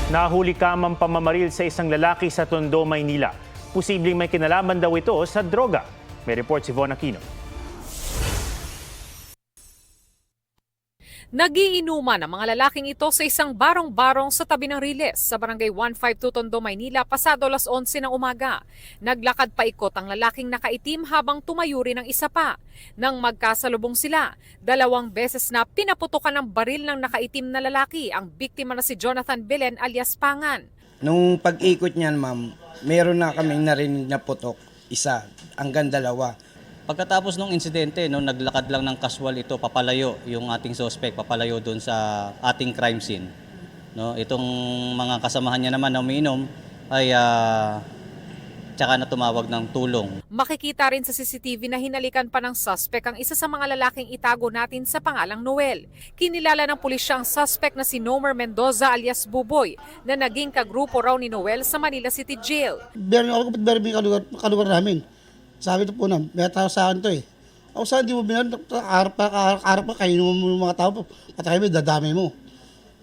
Nahuli kamang pamamaril sa isang lalaki sa Tondo, Maynila. Posibleng may kinalaman daw ito sa droga. May report si Von Aquino. Nagiinuman ang mga lalaking ito sa isang barong-barong sa tabi ng Riles sa barangay 152 Tondo, Maynila pasado alas 11 ng umaga. Naglakad paikot ang lalaking nakaitim habang tumayo rin ang isa pa. Nang magkasalubong sila, 2 beses na pinaputukan ng baril ng nakaitim na lalaki ang biktima na si Jonathan Belen alias Pangan. Nung pag-ikot niyan, ma'am, meron na kaming narinig na putok, isa, hanggang 2. Pagkatapos ng insidente, naglakad lang ng casual ito, papalayo yung ating suspect, papalayo doon sa ating crime scene. Itong mga kasamahan niya naman na umiinom ay tsaka na tumawag ng tulong. Makikita rin sa CCTV na hinalikan pa ng suspect ang isa sa mga lalaking itago natin sa pangalang Noel. Kinilala ng pulisya ang suspect na si Nomer Mendoza alias Buboy na naging kagrupo raw ni Noel sa Manila City Jail. Ako kalugar namin. Sabi ito po na, may tao sa akin to eh. Ako saan di mo binan, arap pa, kainin mo yung mga tao, patay mo, dadami mo.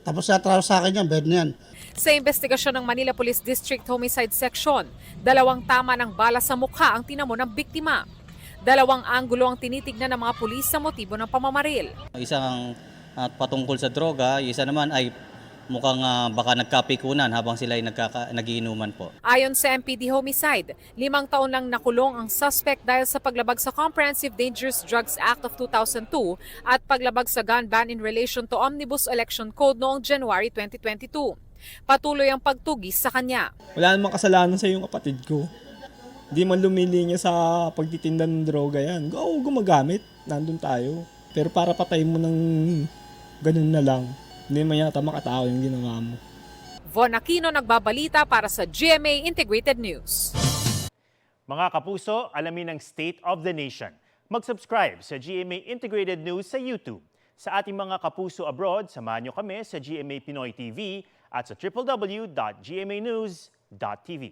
Tapos natraw sa akin yan, bed na yan. Sa investigasyon ng Manila Police District Homicide Section, 2 tama ng bala sa mukha ang tinamo ng biktima. 2 anggulo ang tinitignan ng mga pulis sa motibo ng pamamaril. Isang patungkol sa droga, isa naman ay mukhang baka nagkapikunan habang sila ay nagiinuman po. Ayon sa MPD Homicide, 5 taon lang nakulong ang suspect dahil sa paglabag sa Comprehensive Dangerous Drugs Act of 2002 at paglabag sa gun ban in relation to Omnibus Election Code noong January 2022. Patuloy ang pagtugis sa kanya. Wala namang kasalanan sa iyong kapatid ko. Hindi man lumilinya sa pagtitinda ng droga yan. Gumagamit, nandun tayo. Pero para patayin mo ng ganun na lang, hindi man yata makatao yung ginawa mo. Von Aquino nagbabalita para sa GMA Integrated News. Mga kapuso, alamin ang State of the Nation. Mag-subscribe sa GMA Integrated News sa YouTube. Sa ating mga kapuso abroad, samahan nyo kami sa GMA Pinoy TV at sa www.gmanews.tv.